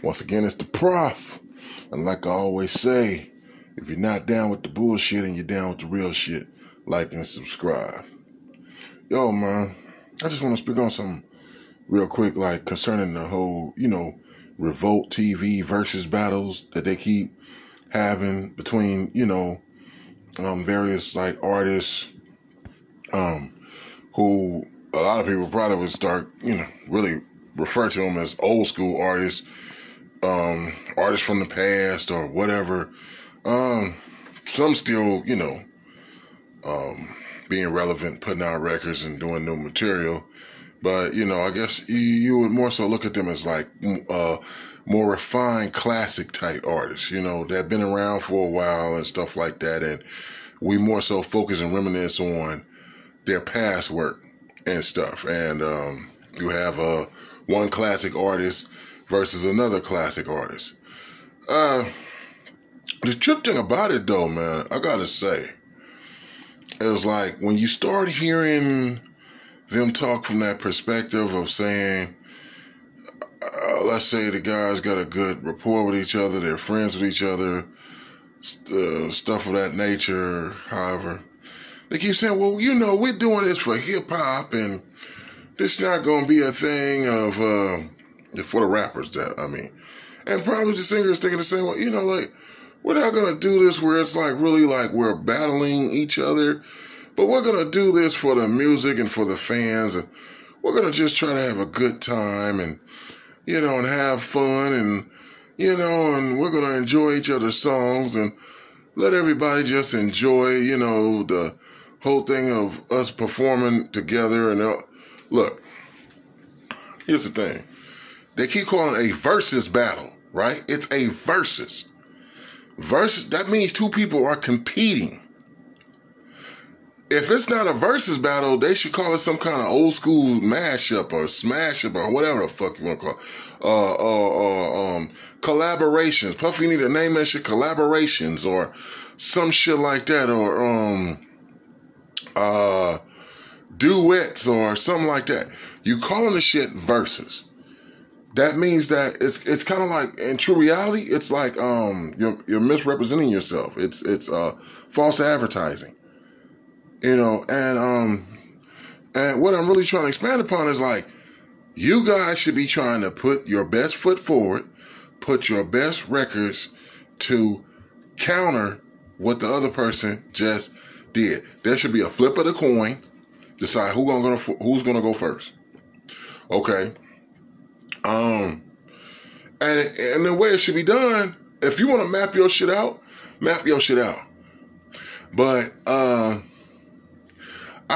Once again, it's the Prof. And like I always say, if you're not down with the bullshit and you're down with the real shit, like and subscribe. Yo, man, I just want to speak on something real quick, like concerning the whole, Revolt TV versus battles that they keep having between, various like artists, who a lot of people probably would start, really refer to them as old school artists, artists from the past or whatever. Some still, being relevant, putting out records and doing new material. But, I guess you would more so look at them as like more refined classic type artists, that have been around for a while and stuff like that. And we more so focus and reminisce on their past work and stuff. And you have one classic artist versus another classic artist. The trip thing about it, though, man, I gotta say, it was like when you start hearing them talk from that perspective of saying, let's say the guys got a good rapport with each other, they're friends with each other, stuff of that nature. However, they keep saying, well, we're doing this for hip hop and this not going to be a thing of, for the rappers, and probably the singers thinking the same way, we're not going to do this where it's like really like we're battling each other, but we're going to do this for the music and for the fans. And we're going to just try to have a good time and, and have fun and, and we're going to enjoy each other's songs and let everybody just enjoy, the whole thing of us performing together. And look, here's the thing. They keep calling it a versus battle, right? It's a versus. Versus, that means two people are competing. If it's not a versus battle, they should call it some kind of old school mashup or smash up or whatever the fuck you want to call it. Collaborations. Puffy, you need to name that shit collaborations or some shit like that, or duets or something like that. You calling the shit versus. That means that it's kind of like, in true reality, it's like you're misrepresenting yourself. It's false advertising. And what I'm really trying to expand upon is like, you guys should be trying to put your best foot forward, put your best records to counter what the other person just did. There should be a flip of the coin, decide who's gonna go first. Okay. And the way it should be done, if you want to map your shit out, map your shit out. But I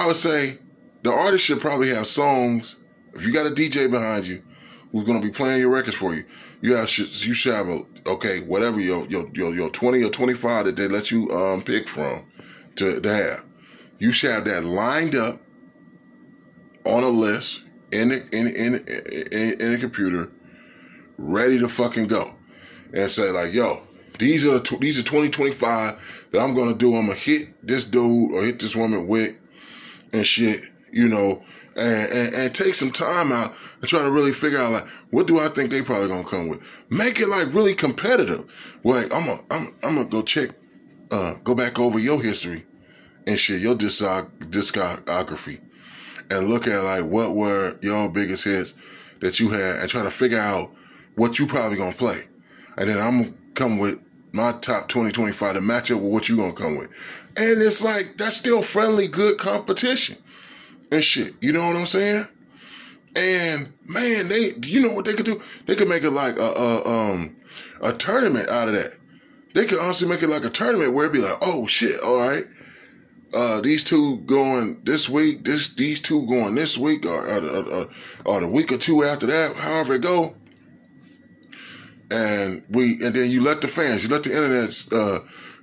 would say the artist should probably have songs. If you got a DJ behind you who's going to be playing your records for you, you should have whatever your 20 or 25 that they let you pick from to have. You should have that lined up on a list in the computer, ready to fucking go, and say like, yo, these are 2025 that I'm gonna do. I'm gonna hit this dude or hit this woman with and shit, and take some time out and try to really figure out like, what do I think they probably gonna come with? Make it like really competitive. Like I'm gonna go check, go back over your history and shit, your discography, and look at like what were your biggest hits that you had, and try to figure out what you probably gonna play, and then I'm gonna come with my top 2025 to match up with what you gonna come with. And it's like, that's still friendly, good competition and shit. You know what I'm saying? And man, you know what they could do? They could make it like a tournament out of that. They could honestly make it like a tournament where it'd be like, oh shit, all right, these two going this week, these two going this week, or the week or two after that, however it go. And then you let the fans, you let the internet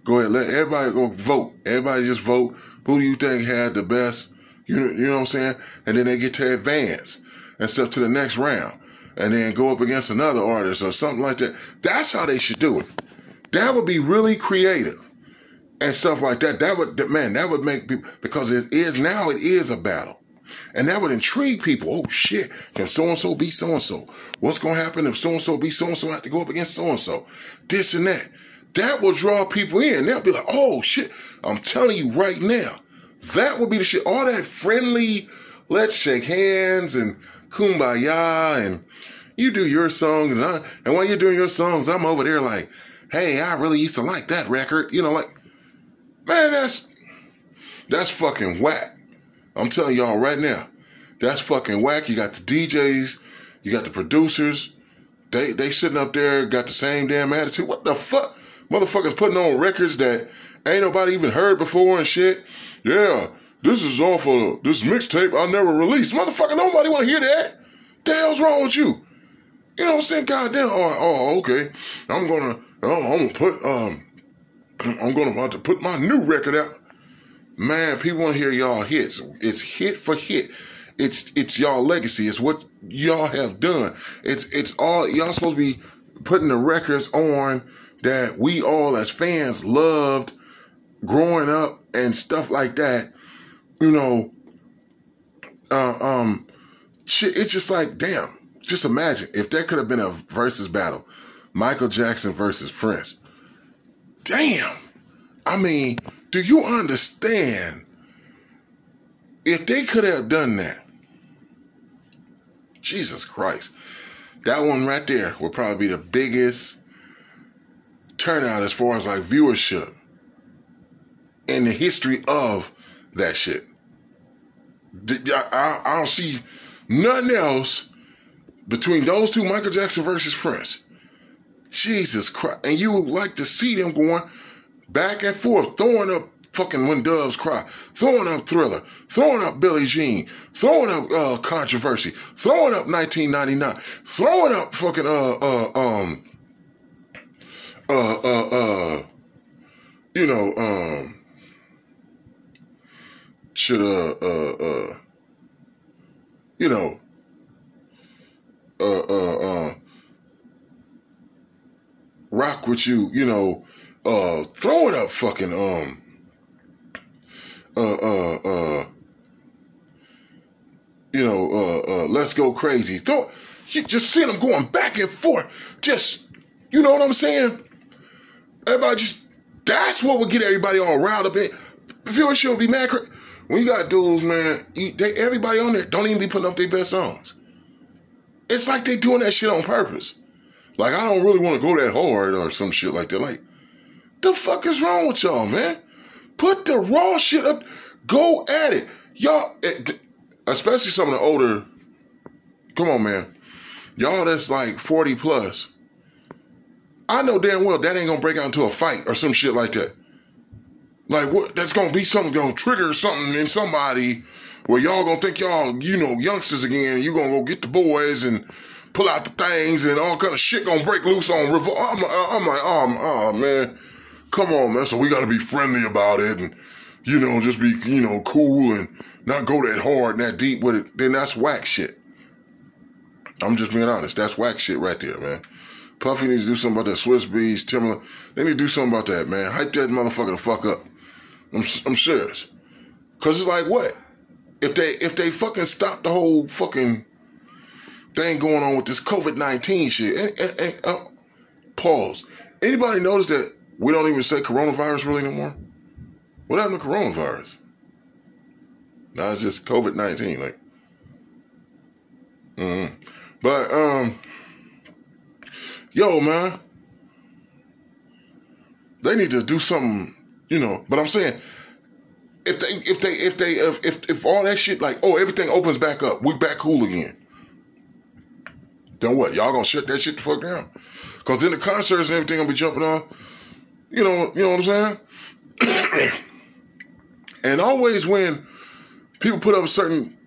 go ahead, let everybody go vote. Everybody just vote. Who do you think had the best? You know what I'm saying? And then they get to advance and stuff to the next round, and then go up against another artist or something like that. That's how they should do it. That would be really creative and stuff like that. That would make people, because it is a battle. And that would intrigue people. Oh shit, can so-and-so be so-and-so? What's going to happen if so-and-so be so-and-so, have to go up against so-and-so? This and that. That will draw people in. They'll be like, oh shit, I'm telling you right now, that would be the shit. All that friendly, let's shake hands and kumbaya, and you do your songs, and while you're doing your songs, I'm over there like, hey, I really used to like that record. You know, like, man, that's fucking whack. I'm telling y'all right now, that's fucking whack. You got the DJs, you got the producers, they sitting up there, got the same damn attitude. What the fuck? Motherfuckers putting on records that ain't nobody even heard before and shit. Yeah, this is off of this mixtape I never released. Motherfucker, nobody want to hear that. The hell's wrong with you? You know what I'm saying? Goddamn. Oh, okay. I'm gonna about to put my new record out. Man, people want to hear y'all hits. It's hit for hit. It's y'all legacy. It's what y'all have done. It's all y'all supposed to be putting the records on that we all as fans loved growing up and stuff like that. You know, shit, it's just like, damn, just imagine if there could have been a versus battle, Michael Jackson versus Prince. Damn. I mean, do you understand if they could have done that? Jesus Christ. That one right there would probably be the biggest turnout as far as like viewership in the history of that shit. I don't see nothing else between those two, Michael Jackson versus Prince. Jesus Christ. And you would like to see them going back and forth, throwing up fucking When Doves Cry, throwing up Thriller, throwing up Billie Jean, throwing up Controversy, throwing up 1999, throwing up fucking Rock With You, throwing up fucking Let's Go Crazy. You just see them going back and forth. Just, you know what I'm saying? Everybody that's what would get everybody all riled up in. Viewership would be mad. When you got dudes, man, everybody on there don't even be putting up their best songs. It's like they doing that shit on purpose. Like, I don't really want to go that hard or some shit like that. Like, the fuck is wrong with y'all, man? Put the raw shit up. Go at it. Y'all, especially some of the older, come on, man. Y'all that's like 40 plus. I know damn well that ain't gonna break out into a fight or some shit like that. Like, what? That's gonna be something gonna trigger something in somebody where y'all gonna think y'all, youngsters again, and you gonna go get the boys and pull out the things and all kind of shit gonna break loose on Revolt. I'm like, oh man, come on, man. So we gotta be friendly about it and, just be, cool and not go that hard and that deep with it. Then that's whack shit. I'm just being honest. That's whack shit right there, man. Puffy needs to do something about that. Swiss Beats, Timberland. They need to do something about that, man. Hype that motherfucker the fuck up. I'm serious. Cause it's like, what? If they fucking stop the whole fucking thing going on with this COVID-19 shit. Pause. Anybody notice that we don't even say coronavirus really no more? What happened to coronavirus? Now it's just COVID-19, like. But yo, man, they need to do something, But I'm saying, if all that shit, like, oh, everything opens back up, we back cool again. Then what? Y'all gonna shut that shit the fuck down? Cause then the concerts and everything gonna be jumping on. You know what I'm saying? And always when people put up certain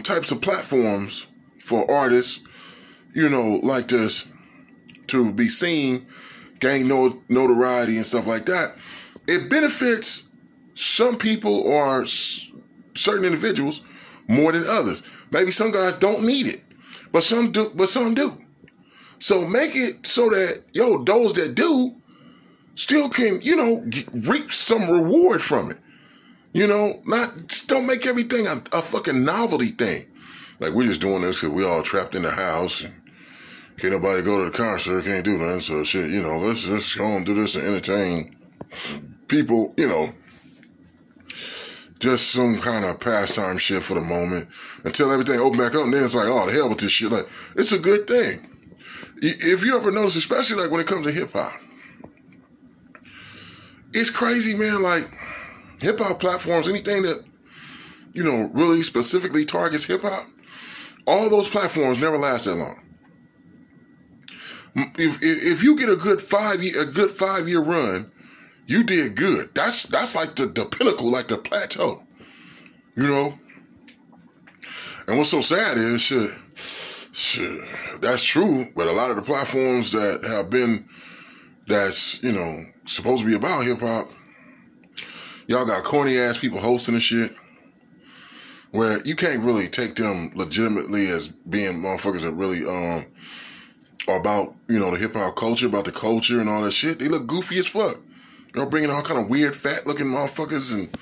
types of platforms for artists, like this, to be seen, gain notoriety and stuff like that, it benefits some people or certain individuals more than others. Maybe some guys don't need it, but some do. So make it so that, those that do still can, reap some reward from it. You know, just don't make everything a fucking novelty thing. Like, we're just doing this because we all trapped in the house. And can't nobody go to the concert, can't do nothing. So shit, you know, let's just go and do this and entertain people, you know. Just some kind of pastime shit for the moment until everything open back up. And then it's like, oh, the hell with this shit. Like, it's a good thing. If you ever notice, especially like when it comes to hip hop, it's crazy, man. Like, hip hop platforms, anything that, you know, really specifically targets hip hop, all those platforms never last that long. If you get a good 5-year run, you did good. That's like the pinnacle, like the plateau, you know. And what's so sad is, shit, that's true. But a lot of the platforms that have been, that's, you know, supposed to be about hip hop, y'all got corny ass people hosting and shit, where you can't really take them legitimately as being motherfuckers that really are about, you know, the hip hop culture, about the culture and all that shit. They look goofy as fuck. You know, bringing all kind of weird, fat-looking motherfuckers and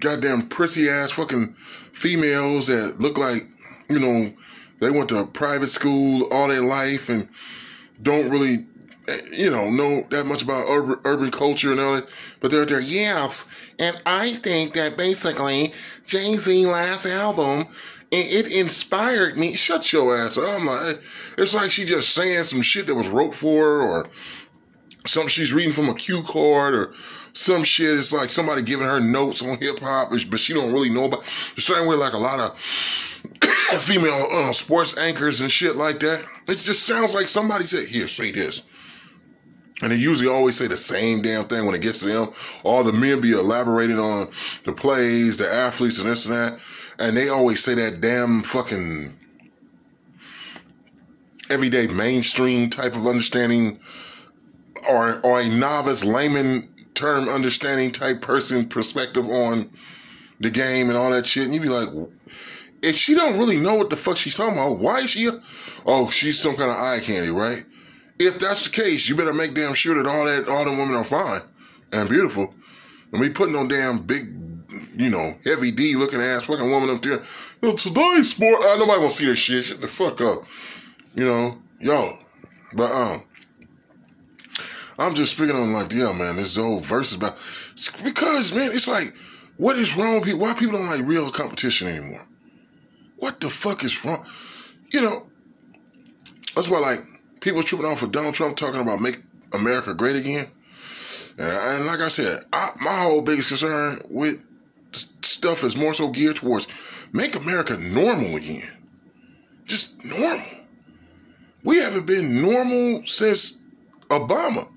goddamn prissy-ass fucking females that look like, you know, they went to private school all their life and don't really, you know that much about urban culture and all that. But they're there, yes. And I think that basically Jay-Z last album, it inspired me. Shut your ass up. I'm like, it's like she just saying some shit that was wrote for her, or something she's reading from a cue card, or some shit. It's like somebody giving her notes on hip hop, but she don't really know about. The same way like a lot of female sports anchors and shit like that. It just sounds like somebody said, here, say this. And they usually always say the same damn thing when it gets to them. All the men be elaborating on the plays, the athletes, and this and that. And they always say that damn fucking everyday mainstream type of understanding, or a novice layman term understanding type person perspective on the game and all that shit. And you be like, if she don't really know what the fuck she's talking about, why is she? Oh, she's some kind of eye candy, right? If that's the case, you better make damn sure that all them women are fine and beautiful. And we putting no damn big, you know, heavy D looking ass fucking woman up there. Today's sport. Nobody gonna see that shit. Shut the fuck up. You know, yo. But I'm just speaking on like, yeah, man, this whole verse is about, because, man, it's like, what is wrong with people? Why people don't like real competition anymore? What the fuck is wrong? You know, that's why, like, people tripping off of Donald Trump talking about make America great again. And like I said, my whole biggest concern with stuff is more so geared towards make America normal again. Just normal. We haven't been normal since Obama.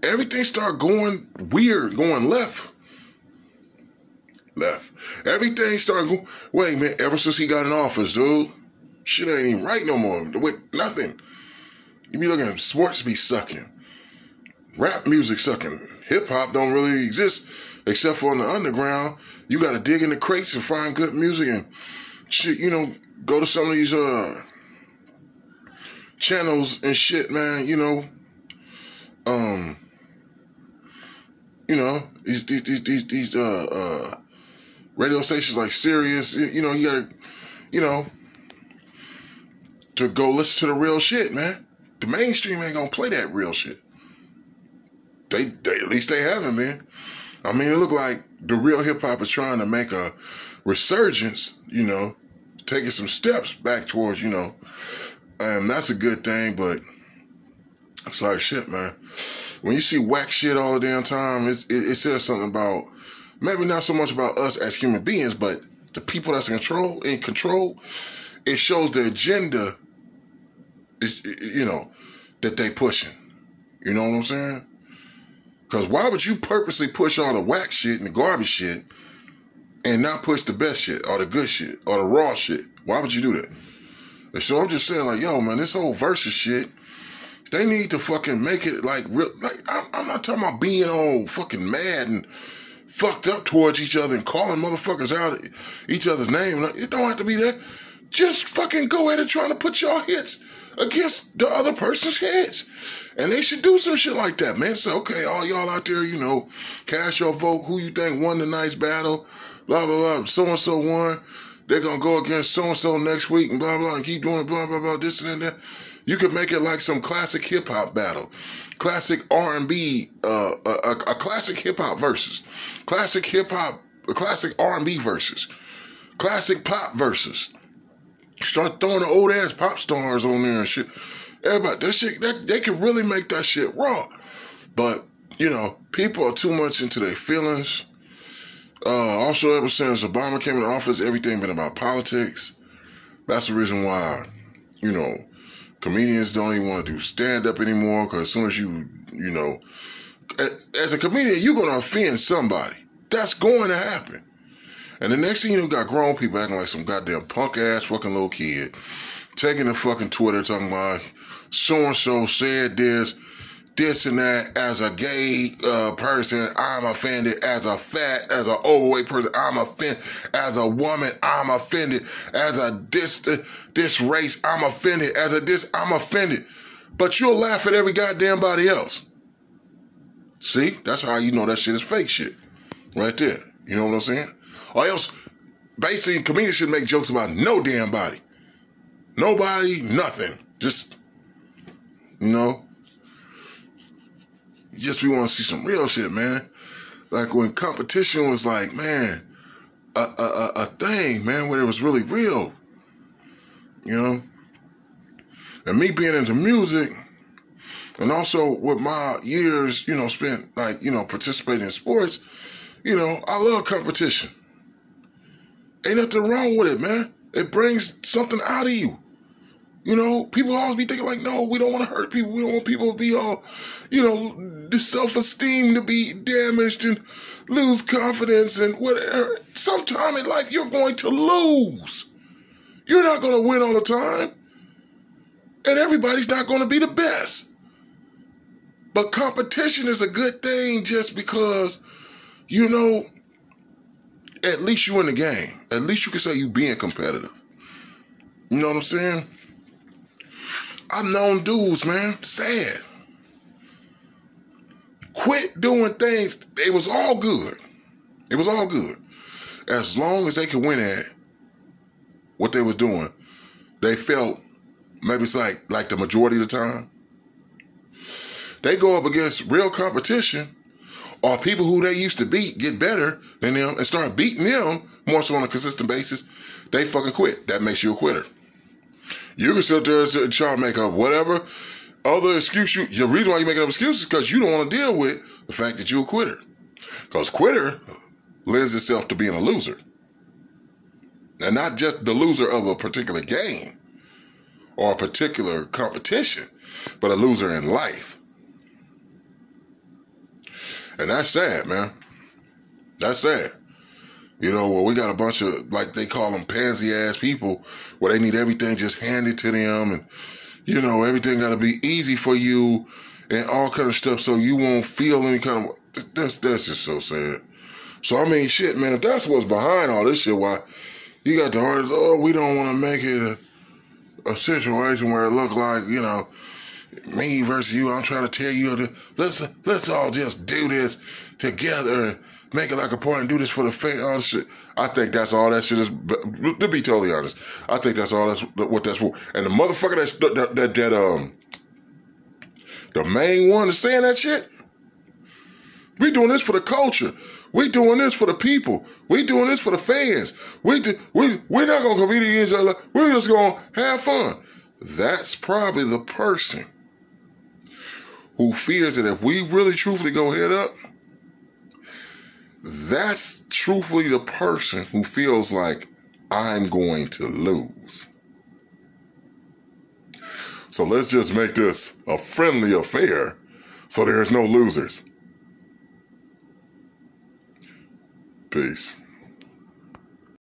Everything started going weird, going left. Everything started going, wait, man, ever since he got in office, dude, shit ain't even right no more. With nothing. You be looking at sports be sucking. Rap music sucking. Hip hop don't really exist except for in the underground. You gotta dig in the crates and find good music and shit, you know, go to some of these channels and shit, man, you know. You know, these radio stations like Sirius, you know, you gotta, you know, to go listen to the real shit, man. The mainstream ain't gonna play that real shit. They at least they haven't been. I mean, it look like the real hip hop is trying to make a resurgence, you know, taking some steps back towards, you know, and that's a good thing, but it's like shit, man. When you see whack shit all the damn time, it says something about, maybe not so much about us as human beings, but the people that's in control, it shows the agenda, you know, that they pushing. You know what I'm saying? Because why would you purposely push all the whack shit and the garbage shit and not push the best shit or the good shit or the raw shit? Why would you do that? And so I'm just saying, like, yo, man, this whole versus shit, they need to fucking make it like real. Like, I'm not talking about being all fucking mad and fucked up towards each other and calling motherfuckers out each other's name. It don't have to be that. Just fucking go ahead and try to put your hits against the other person's heads. And they should do some shit like that, man. So, okay, all y'all out there, you know, cast your vote. Who you think won tonight's battle? Blah, blah, blah. So-and-so won. They're going to go against so-and-so next week and blah, blah, and keep doing blah, blah, blah, this and that. You could make it like some classic hip-hop battle. Classic R&B, a classic hip-hop versus. Classic hip-hop, a classic R&B versus. Classic pop versus. Start throwing the old-ass pop stars on there and shit. Everybody, that shit, they can really make that shit raw. But, you know, people are too much into their feelings. Also, ever since Obama came into office, everything been about politics. That's the reason why, you know, comedians don't even want to do stand-up anymore, because as soon as you know, as a comedian, you're going to offend somebody. That's going to happen. And the next thing you know, got grown people acting like some goddamn punk-ass fucking little kid, taking the fucking Twitter, talking about so-and-so said this and that. As a gay person, I'm offended. As a fat, as an overweight person, I'm offended. As a woman, I'm offended. As a this race, I'm offended. As a this, I'm offended. But you'll laugh at every goddamn body else. See? That's how you know that shit is fake shit. Right there. You know what I'm saying? Or else, basically, comedians should make jokes about no damn body. Nobody, nothing. Just, you know, we want to see some real shit, man. Like when competition was like, man, a thing, man, where it was really real. You know? And me being into music, and also with my years, you know, spent, like, you know, participating in sports, you know, I love competition. Ain't nothing wrong with it, man. It brings something out of you. You know, people always be thinking like, no, we don't want to hurt people. We don't want people to be all, you know, the self-esteem to be damaged and lose confidence and whatever. Sometime in life, you're going to lose. You're not going to win all the time. And everybody's not going to be the best. But competition is a good thing just because, you know, at least you in the game. At least you can say you being competitive. You know what I'm saying? I've known dudes, man, sad. Quit doing things. It was all good. It was all good. As long as they could win at what they was doing, they felt, maybe it's like the majority of the time, they go up against real competition, or people who they used to beat get better than them and start beating them more so on a consistent basis, they fucking quit. That makes you a quitter. You can sit there and try to make up whatever other excuse the reason why you making up excuses is because you don't want to deal with the fact that you're a quitter. Because quitter lends itself to being a loser. And not just the loser of a particular game or a particular competition, but a loser in life. And that's sad, man. That's sad. You know, well, we got a bunch of, like they call them pansy-ass people, where they need everything just handed to them, and, you know, everything got to be easy for you, and all kind of stuff, so you won't feel any kind of, that's just so sad. So, I mean, shit, man, if that's what's behind all this shit, why you got the artists, oh, we don't want to make it a situation where it look like, you know, me versus you, I'm trying to tell you, let's all just do this together and make it like a point and do this for the fame, all this shit. I think that's all that shit is, to be totally honest. I think that's all what that's for. And the motherfucker the main one is saying that shit, we doing this for the culture. We doing this for the people. We doing this for the fans. We're not going to compete against each other. We're just going to have fun. That's probably the person who fears that if we really truthfully go head up, that's truthfully the person who feels like I'm going to lose. So let's just make this a friendly affair so there's no losers. Peace.